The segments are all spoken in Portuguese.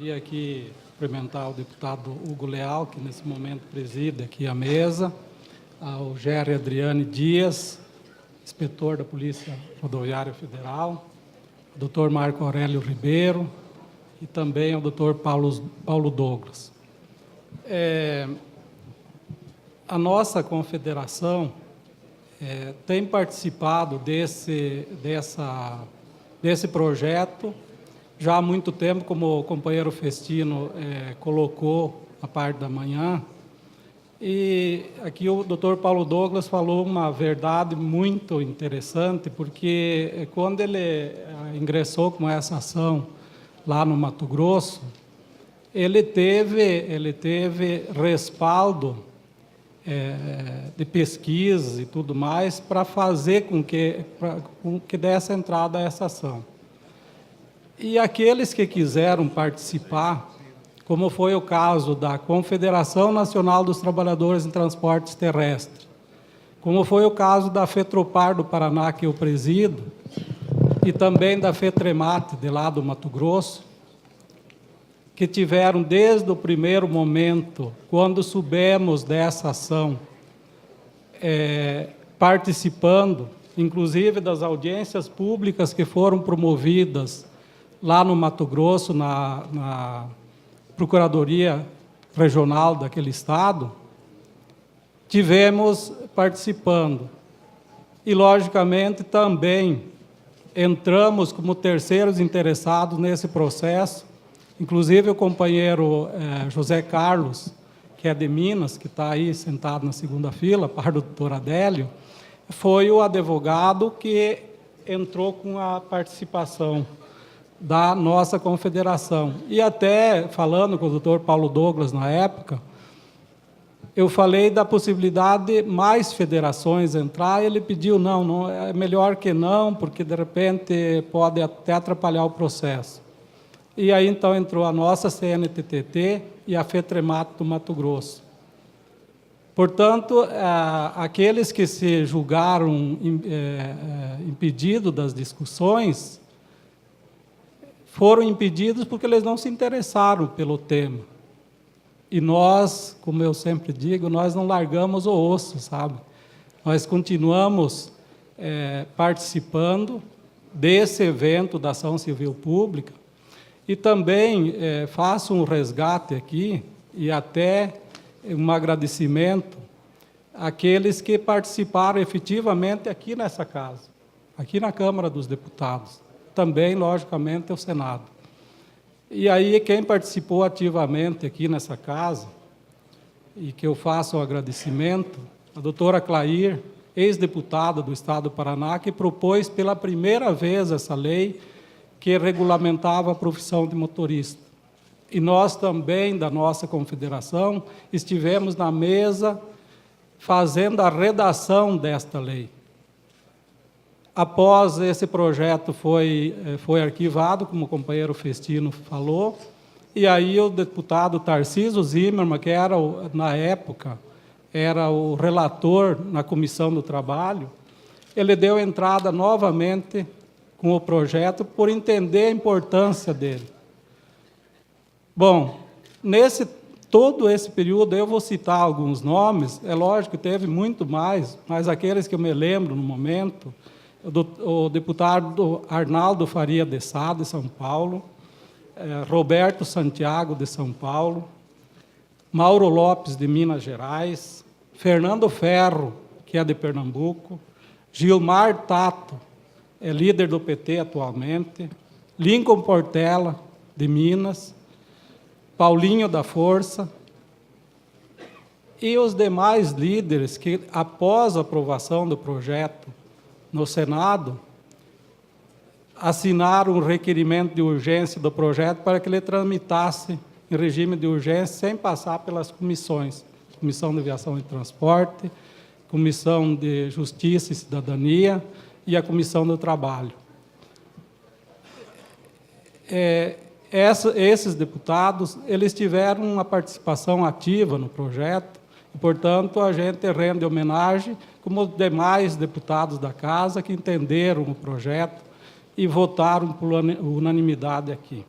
Queria aqui cumprimentar o deputado Hugo Leal, que nesse momento preside aqui a mesa, ao Géry Adriane Dias, inspetor da Polícia Rodoviária Federal, ao doutor Marco Aurélio Ribeiro e também ao doutor Paulo Douglas. A nossa confederação tem participado desse projeto já há muito tempo, como o companheiro Festino colocou na parte da manhã. E aqui o doutor Paulo Douglas falou uma verdade muito interessante, porque quando ele ingressou com essa ação lá no Mato Grosso, ele teve respaldo de pesquisa e tudo mais para fazer com que desse entrada a essa ação. E aqueles que quiseram participar, como foi o caso da Confederação Nacional dos Trabalhadores em Transportes Terrestres, como foi o caso da FETROPAR do Paraná, que eu presido, e também da FETREMAT, de lá do Mato Grosso, que tiveram desde o primeiro momento, quando soubemos dessa ação, participando, inclusive das audiências públicas que foram promovidas lá no Mato Grosso, na Procuradoria Regional daquele estado, tivemos participando. E, logicamente, também entramos como terceiros interessados nesse processo, inclusive o companheiro José Carlos, que é de Minas, que está aí sentado na segunda fila, par do doutor Adélio, foi o advogado que entrou com a participação da nossa confederação. E até, falando com o doutor Paulo Douglas na época, eu falei da possibilidade de mais federações entrar, e ele pediu, não, é melhor que não, porque, de repente, pode até atrapalhar o processo. E aí, então, entrou a nossa CNTT e a FETREMAT do Mato Grosso. Portanto, aqueles que se julgaram impedidos das discussões foram impedidos porque eles não se interessaram pelo tema. E nós, como eu sempre digo, nós não largamos o osso, sabe? Nós continuamos participando desse evento da ação civil pública e também faço um resgate aqui e até um agradecimento àqueles que participaram efetivamente aqui nessa casa, aqui na Câmara dos Deputados. Também, logicamente, o Senado. E aí, quem participou ativamente aqui nessa casa, e que eu faço o agradecimento, a doutora Clair, ex-deputada do Estado do Paraná, que propôs pela primeira vez essa lei que regulamentava a profissão de motorista. E nós também, da nossa confederação, estivemos na mesa fazendo a redação desta lei. Após esse projeto foi arquivado, como o companheiro Festino falou, e aí o deputado Tarcísio Zimmermann, que era, na época, era o relator na Comissão do Trabalho, ele deu entrada novamente com o projeto por entender a importância dele. Bom, todo esse período, eu vou citar alguns nomes, é lógico que teve muito mais, mas aqueles que eu me lembro no momento, o deputado Arnaldo Faria de Sá, de São Paulo, Roberto Santiago, de São Paulo, Mauro Lopes, de Minas Gerais, Fernando Ferro, que é de Pernambuco, Gilmar Tato, é líder do PT atualmente, Lincoln Portela, de Minas, Paulinho da Força, e os demais líderes que, após a aprovação do projeto no Senado, assinaram um requerimento de urgência do projeto para que ele tramitasse em regime de urgência, sem passar pelas comissões, Comissão de Aviação e Transporte, Comissão de Justiça e Cidadania e a Comissão do Trabalho. Esses deputados, eles tiveram uma participação ativa no projeto, e, portanto, a gente rende homenagem, como os demais deputados da Casa, que entenderam o projeto e votaram por unanimidade aqui.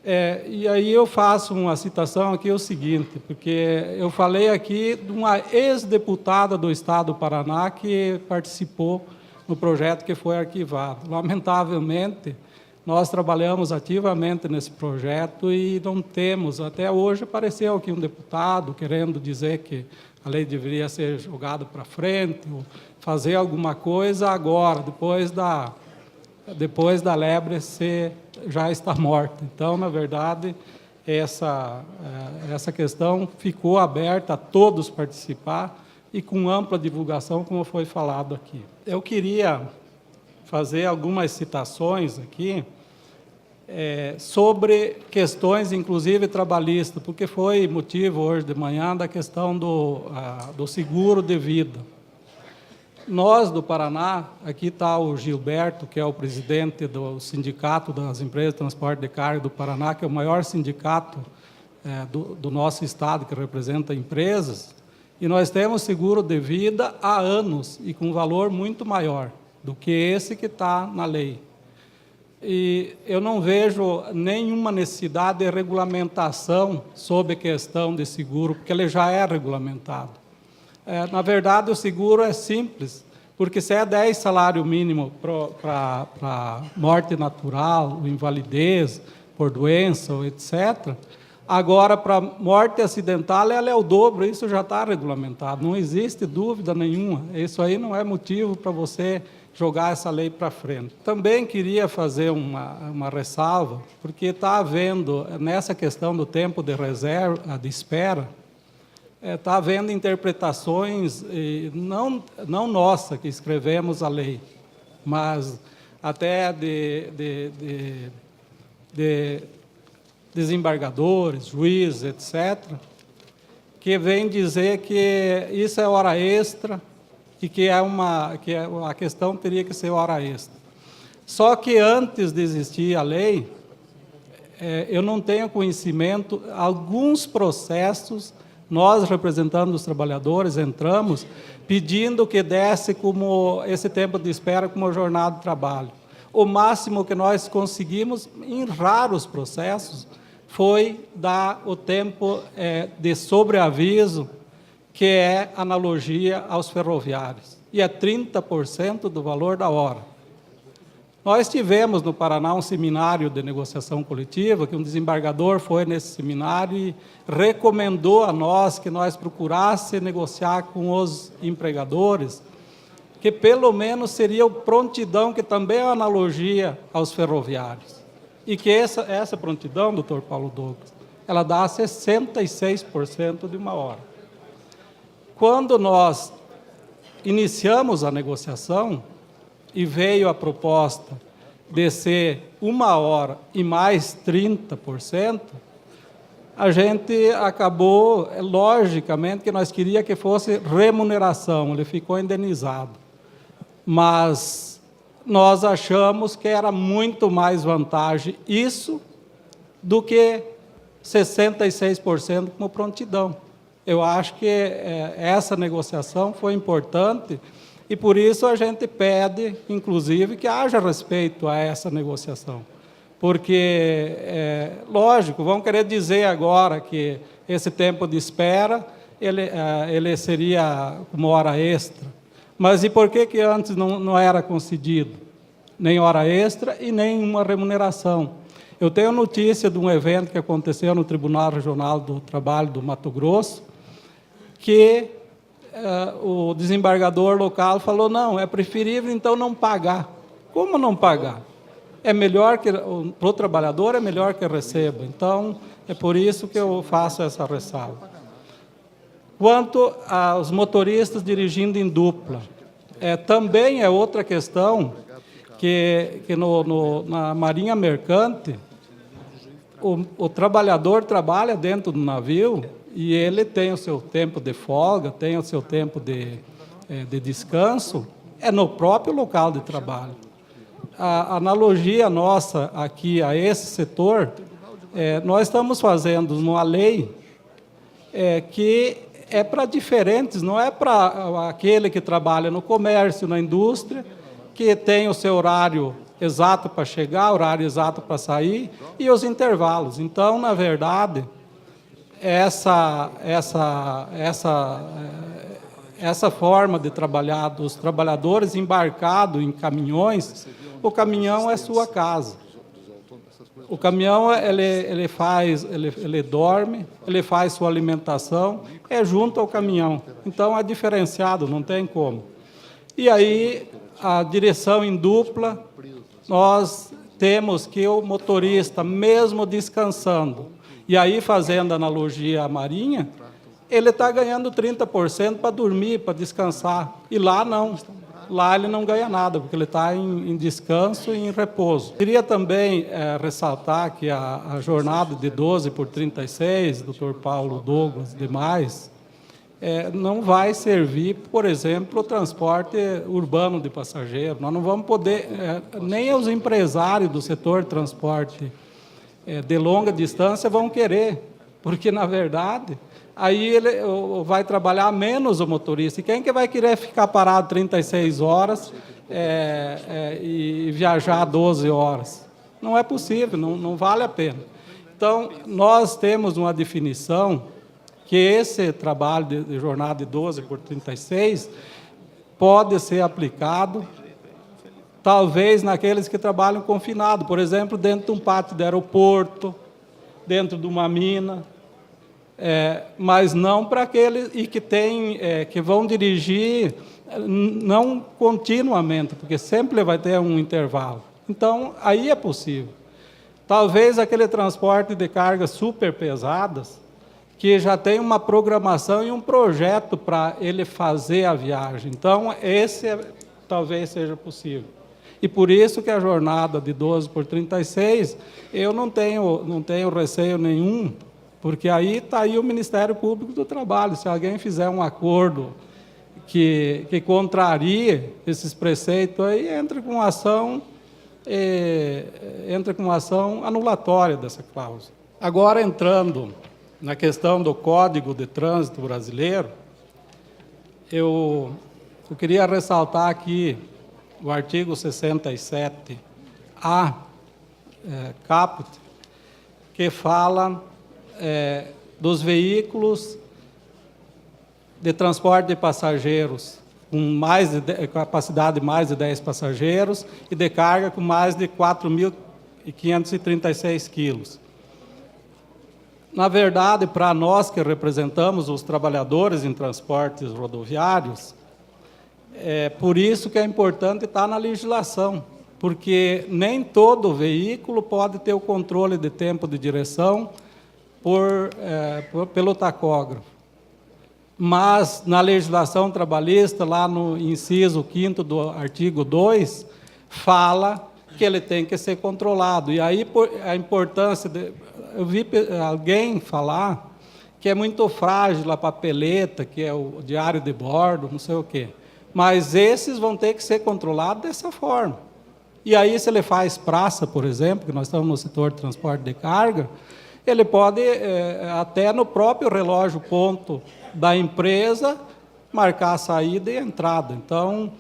E aí eu faço uma citação aqui, o seguinte, porque eu falei aqui de uma ex-deputada do Estado do Paraná que participou no projeto que foi arquivado. Lamentavelmente, nós trabalhamos ativamente nesse projeto e não temos, até hoje apareceu aqui um deputado querendo dizer que a lei deveria ser jogada para frente, ou fazer alguma coisa agora, depois da lebre já está morta. Então, na verdade, essa questão ficou aberta a todos participar e com ampla divulgação, como foi falado aqui. Eu queria fazer algumas citações aqui sobre questões, inclusive, trabalhistas, porque foi motivo hoje de manhã da questão do seguro de vida. Nós, do Paraná, aqui está o Gilberto, que é o presidente do Sindicato das Empresas de Transporte de Carga do Paraná, que é o maior sindicato do nosso estado, que representa empresas, e nós temos seguro de vida há anos, e com um valor muito maior do que esse que está na lei. E eu não vejo nenhuma necessidade de regulamentação sobre a questão de seguro, porque ele já é regulamentado. Na verdade, o seguro é simples, porque se é 10 salário mínimo para morte natural, invalidez, por doença, etc., agora, para morte acidental, ela é o dobro, isso já está regulamentado, não existe dúvida nenhuma. Isso aí não é motivo para você jogar essa lei para frente. Também queria fazer uma ressalva, porque está havendo, nessa questão do tempo de reserva, de espera, está havendo interpretações, não nossa, que escrevemos a lei, mas até de desembargadores, juízes, etc., que vêm dizer que isso é hora extra e que a questão teria que ser hora extra. Só que antes de existir a lei, eu não tenho conhecimento, alguns processos, nós, representando os trabalhadores, entramos pedindo que desse como esse tempo de espera como jornada de trabalho. O máximo que nós conseguimos, em raros processos, foi dar o tempo de sobreaviso, que é analogia aos ferroviários, e é 30% do valor da hora. Nós tivemos no Paraná um seminário de negociação coletiva, que um desembargador foi nesse seminário e recomendou a nós que nós procurássemos negociar com os empregadores, que pelo menos seria o prontidão, que também é uma analogia aos ferroviários. E que essa prontidão, doutor Paulo Douglas, ela dá 66% de uma hora. Quando nós iniciamos a negociação, e veio a proposta de ser 1 hora e mais 30%, a gente acabou, logicamente, que nós queríamos que fosse remuneração, ele ficou indenizado. Mas nós achamos que era muito mais vantagem isso do que 66% como prontidão. Eu acho que essa negociação foi importante, e por isso a gente pede, inclusive, que haja respeito a essa negociação. Porque, lógico, vão querer dizer agora que esse tempo de espera, ele seria uma hora extra. Mas e por que antes não era concedido? Nem hora extra e nem uma remuneração. Eu tenho notícia de um evento que aconteceu no Tribunal Regional do Trabalho do Mato Grosso, que o desembargador local falou, não, é preferível então não pagar. Como não pagar? É melhor que, para o trabalhador é melhor que receba. Então, é por isso que eu faço essa ressalva. Quanto aos motoristas dirigindo em dupla, também é outra questão que na Marinha Mercante, o trabalhador trabalha dentro do navio e ele tem o seu tempo de folga, tem o seu tempo de descanso, no próprio local de trabalho. A analogia nossa aqui a esse setor, nós estamos fazendo uma lei que é para diferentes, não é para aquele que trabalha no comércio, na indústria, que tem o seu horário exato para chegar, horário exato para sair e os intervalos. Então, na verdade, essa forma de trabalhar dos trabalhadores embarcados em caminhões, o caminhão é sua casa. O caminhão, ele dorme, ele faz sua alimentação, é junto ao caminhão. Então, é diferenciado, não tem como. E aí, a direção em dupla, nós temos que o motorista, mesmo descansando, e aí fazendo analogia à Marinha, ele está ganhando 30% para dormir, para descansar. E lá não. Lá ele não ganha nada, porque ele está em descanso e em repouso. Queria também ressaltar que a jornada de 12 por 36, Dr. Paulo Douglas e demais, não vai servir, por exemplo, o transporte urbano de passageiros. Nós não vamos poder, nem os empresários do setor de transporte de longa distância vão querer, porque, na verdade, aí ele vai trabalhar menos o motorista. E quem que vai querer ficar parado 36 horas e viajar 12 horas? Não é possível, não vale a pena. Então, nós temos uma definição que esse trabalho de jornada de 12 por 36 pode ser aplicado, talvez, naqueles que trabalham confinado, por exemplo, dentro de um pátio de aeroporto, dentro de uma mina, mas não para aqueles que vão dirigir não continuamente, porque sempre vai ter um intervalo. Então, aí é possível. Talvez aquele transporte de cargas super pesadas, que já tem uma programação e um projeto para ele fazer a viagem. Então, esse talvez seja possível. E por isso que a jornada de 12 por 36, eu não tenho receio nenhum, porque aí está aí o Ministério Público do Trabalho. Se alguém fizer um acordo que contrarie esses preceitos, aí entra com ação anulatória dessa cláusula. Agora, entrando na questão do Código de Trânsito Brasileiro, eu queria ressaltar aqui o artigo 67A, caput, que fala dos veículos de transporte de passageiros com capacidade de mais de 10 passageiros e de carga com mais de 4.536 quilos. Na verdade, para nós que representamos os trabalhadores em transportes rodoviários, por isso que é importante estar na legislação, porque nem todo veículo pode ter o controle de tempo de direção pelo tacógrafo. Mas, na legislação trabalhista, lá no inciso 5º do artigo 2, fala que ele tem que ser controlado. E aí a importância... Eu vi alguém falar que é muito frágil a papeleta, que é o diário de bordo, não sei o quê. Mas esses vão ter que ser controlados dessa forma. E aí, se ele faz praça, por exemplo, que nós estamos no setor de transporte de carga, ele pode, até no próprio relógio ponto da empresa, marcar a saída e a entrada. Então,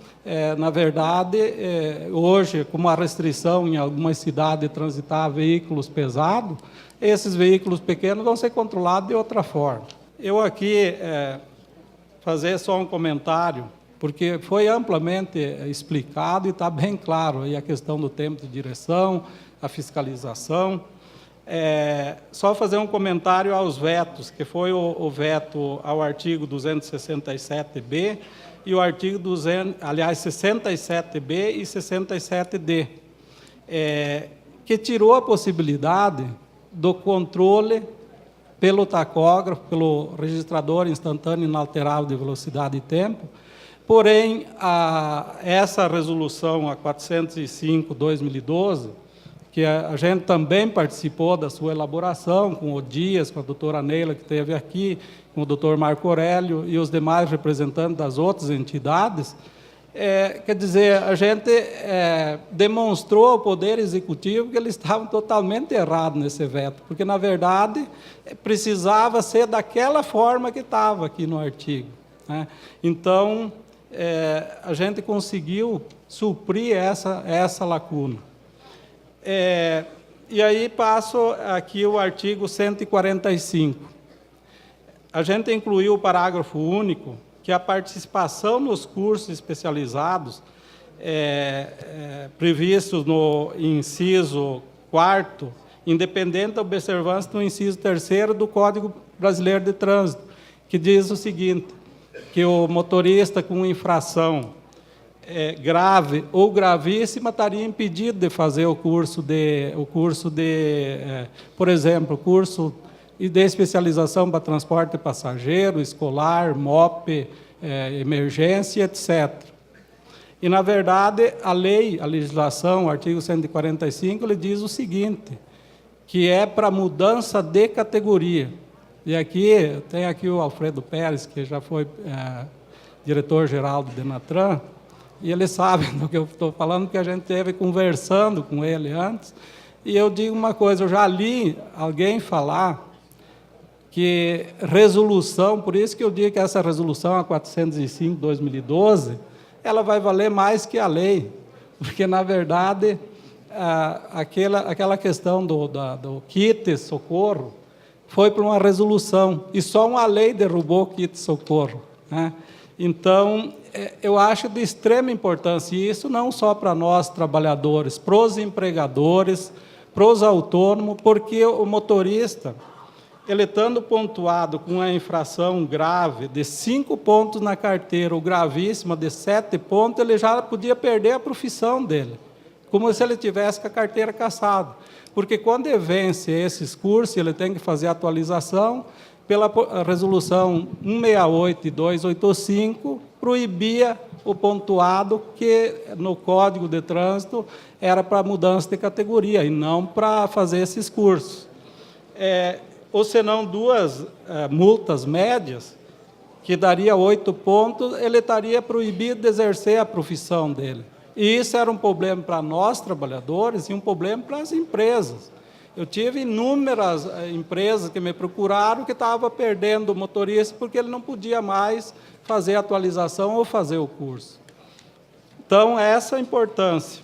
na verdade, hoje, com uma restrição em algumas cidades de transitar veículos pesados, esses veículos pequenos vão ser controlados de outra forma. Eu aqui fazer só um comentário, porque foi amplamente explicado e está bem claro aí a questão do tempo de direção, a fiscalização. Só fazer um comentário aos vetos, que foi o veto ao artigo 267B e o artigo 67B e 67D, que tirou a possibilidade do controle pelo tacógrafo, pelo registrador instantâneo inalterável de velocidade e tempo. Porém, essa resolução, a 405/2012, que a gente também participou da sua elaboração, com o Dias, com a doutora Neila, que esteve aqui, com o doutor Marco Aurélio e os demais representantes das outras entidades, quer dizer, a gente demonstrou ao Poder Executivo que eles estavam totalmente errados nesse veto, porque, na verdade, precisava ser daquela forma que estava aqui no artigo, né? Então, a gente conseguiu suprir essa lacuna. E aí passo aqui o artigo 145. A gente incluiu o parágrafo único, que a participação nos cursos especializados previstos no inciso 4º, independente da observância do inciso 3º do Código Brasileiro de Trânsito, que diz o seguinte, que o motorista com infração grave ou gravíssima estaria impedido de fazer o curso de por exemplo, curso de especialização para transporte de passageiro, escolar, MOP, emergência, etc. E, na verdade, a legislação, o artigo 145, ele diz o seguinte, que é para mudança de categoria. E aqui, tem aqui o Alfredo Pérez, que já foi diretor-geral do Denatran, e ele sabe do que eu estou falando, porque a gente esteve conversando com ele antes, e eu digo uma coisa, eu já li alguém falar que resolução, por isso que eu digo que essa resolução, a 405 de 2012, ela vai valer mais que a lei, porque, na verdade, aquela questão do kit socorro foi para uma resolução, e só uma lei derrubou o kit socorro, né? Então, eu acho de extrema importância, e isso não só para nós, trabalhadores, para os empregadores, para os autônomos, porque o motorista, ele estando pontuado com uma infração grave de 5 pontos na carteira, ou gravíssima de 7 pontos, ele já podia perder a profissão dele, como se ele tivesse com a carteira cassada. Porque quando ele vence esses cursos, ele tem que fazer atualização, pela resolução 168 e 285, proibia o pontuado, que no Código de Trânsito era para mudança de categoria, e não para fazer esses cursos. Ou senão 2 multas médias, que daria 8 pontos, ele estaria proibido de exercer a profissão dele. E isso era um problema para nós, trabalhadores, e um problema para as empresas. Eu tive inúmeras empresas que me procuraram que estavam perdendo o motorista porque ele não podia mais fazer a atualização ou fazer o curso. Então, essa é a importância.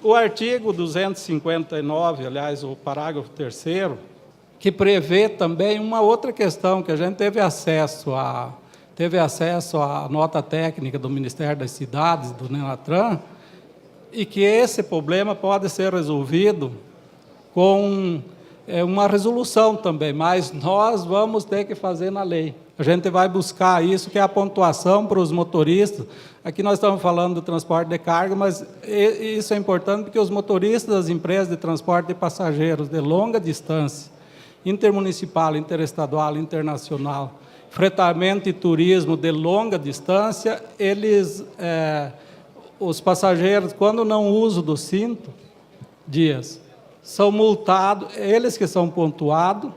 O artigo 259, aliás, o parágrafo 3º, que prevê também uma outra questão, que a gente teve acesso à nota técnica do Ministério das Cidades, do Denatran, e que esse problema pode ser resolvido com uma resolução também, mas nós vamos ter que fazer na lei. A gente vai buscar isso, que é a pontuação para os motoristas. Aqui nós estamos falando do transporte de carga, mas isso é importante porque os motoristas das empresas de transporte de passageiros de longa distância, intermunicipal, interestadual, internacional, fretamento e turismo de longa distância, os passageiros, quando não usam do cinto, são multados, eles que são pontuados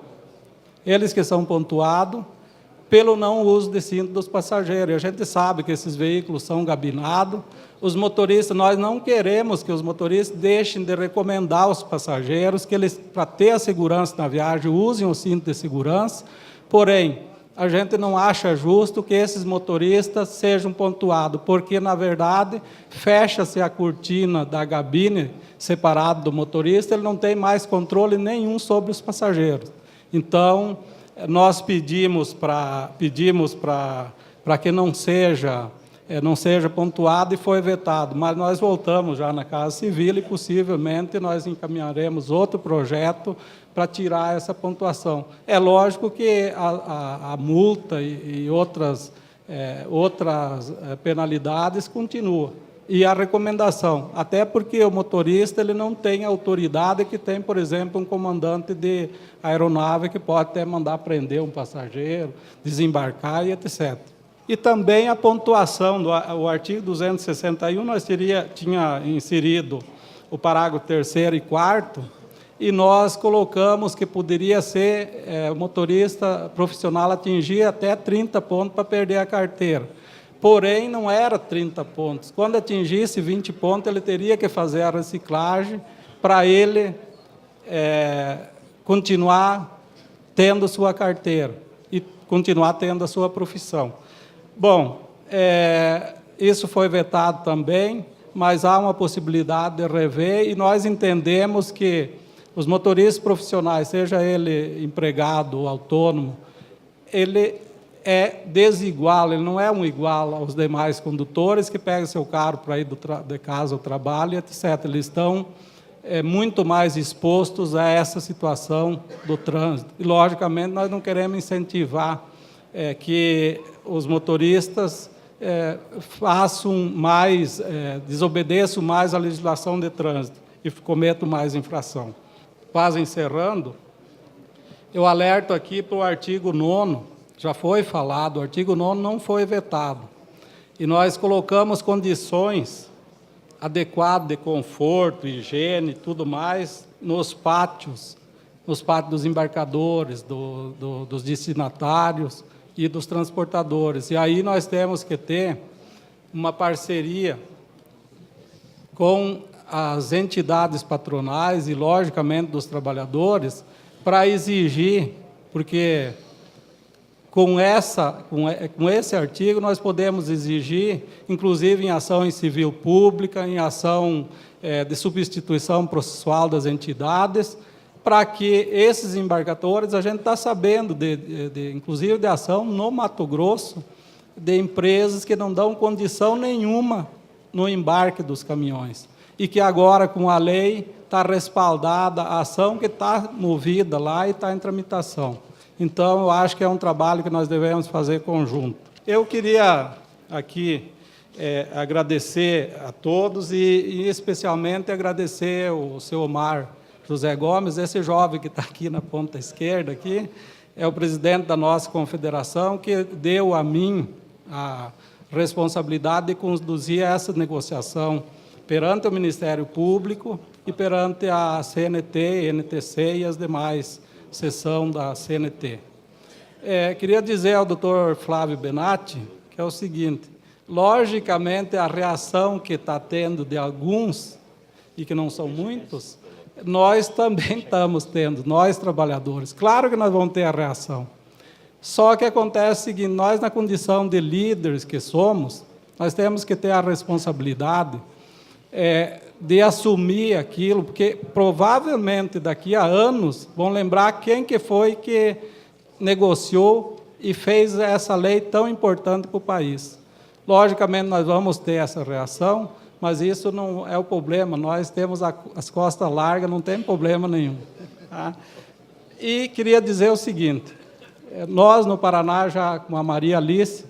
pelo não uso de cinto dos passageiros. E a gente sabe que esses veículos são gabinados. Os motoristas, nós não queremos que os motoristas deixem de recomendar aos passageiros que eles, para ter a segurança na viagem, usem o cinto de segurança, porém, a gente não acha justo que esses motoristas sejam pontuados, porque, na verdade, fecha-se a cortina da gabine separado do motorista, ele não tem mais controle nenhum sobre os passageiros. Então, nós pedimos para que não seja pontuado e foi vetado, mas nós voltamos já na Casa Civil e, possivelmente, nós encaminharemos outro projeto para tirar essa pontuação. É lógico que a multa e outras penalidades continuam. E a recomendação, até porque o motorista ele não tem a autoridade que tem, por exemplo, um comandante de aeronave que pode até mandar prender um passageiro, desembarcar e etc. E também a pontuação, o artigo 261, nós tinha inserido o parágrafo 3º e 4º, e nós colocamos que poderia ser o motorista profissional atingir até 30 pontos para perder a carteira. Porém, não era 30 pontos. Quando atingisse 20 pontos, ele teria que fazer a reciclagem para ele continuar tendo sua carteira e continuar tendo a sua profissão. Bom, isso foi vetado também. mas há uma possibilidade de rever, e nós entendemos que os motoristas profissionais, seja ele empregado ou autônomo, ele é desigual, ele não é um igual aos demais condutores que pegam seu carro para ir de casa ao trabalho, etc. Eles estão muito mais expostos a essa situação do trânsito. E, logicamente, nós não queremos incentivar que os motoristas façam mais, desobedeçam mais a legislação de trânsito e cometam mais infração. Quase encerrando, eu alerto aqui para o artigo 9º, já foi falado, o artigo 9º não foi vetado, e nós colocamos condições adequadas de conforto, higiene e tudo mais nos pátios dos embarcadores, dos destinatários e dos transportadores. E aí nós temos que ter uma parceria com as entidades patronais e, logicamente, dos trabalhadores, para exigir, porque com esse artigo nós podemos exigir, inclusive em ação em civil pública, em ação de substituição processual das entidades, para que esses embarcadores, a gente está sabendo, inclusive de ação no Mato Grosso, de empresas que não dão condição nenhuma no embarque dos caminhões, e que agora, com a lei, está respaldada a ação que está movida lá e está em tramitação. Então, eu acho que é um trabalho que nós devemos fazer conjunto. Eu queria aqui agradecer a todos e especialmente agradecer o seu Omar José Gomes, esse jovem que está aqui na ponta esquerda, aqui, é o presidente da nossa confederação, que deu a mim a responsabilidade de conduzir essa negociação perante o Ministério Público e perante a CNT, NTC e as demais seções da CNT. Queria dizer ao doutor Flávio Benatti que é o seguinte: logicamente, a reação que está tendo de alguns, e que não são muitos, nós também estamos tendo, nós trabalhadores. Claro que nós vamos ter a reação. Só que acontece o seguinte: nós, na condição de líderes que somos, nós temos que ter a responsabilidade de assumir aquilo, porque provavelmente daqui a anos vão lembrar quem que foi que negociou e fez essa lei tão importante para o país. Logicamente, nós vamos ter essa reação, mas isso não é o problema. Nós temos as costas largas, não tem problema nenhum. Tá? E queria dizer o seguinte: nós, no Paraná, já com a Maria Alice,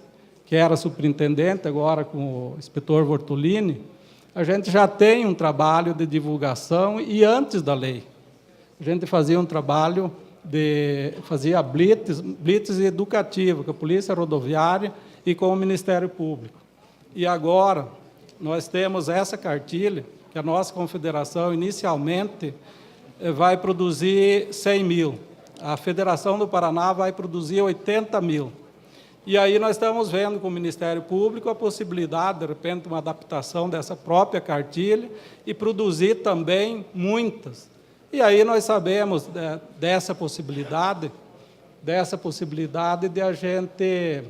que era superintendente, agora com o inspetor Vortolini, a gente já tem um trabalho de divulgação, e antes da lei, a gente fazia um trabalho fazia blitz educativo com a Polícia Rodoviária e com o Ministério Público. E agora nós temos essa cartilha, que a nossa confederação inicialmente vai produzir 100 mil. A Federação do Paraná vai produzir 80 mil. E aí nós estamos vendo com o Ministério Público a possibilidade, de repente, uma adaptação dessa própria cartilha e produzir também muitas. E aí nós sabemos dessa possibilidade de a gente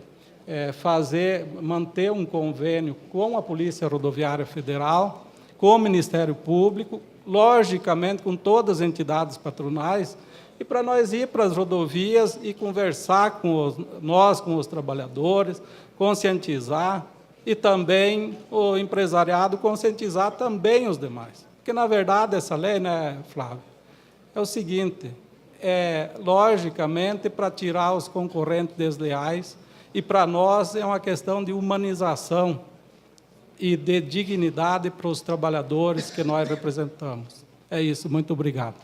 manter um convênio com a Polícia Rodoviária Federal, com o Ministério Público, logicamente com todas as entidades patronais, e para nós ir para as rodovias e conversar com os trabalhadores, conscientizar, e também o empresariado conscientizar também os demais. Porque, na verdade, essa lei, né, Flávio, é o seguinte: logicamente, para tirar os concorrentes desleais, e para nós é uma questão de humanização e de dignidade para os trabalhadores que nós representamos. É isso, muito obrigado.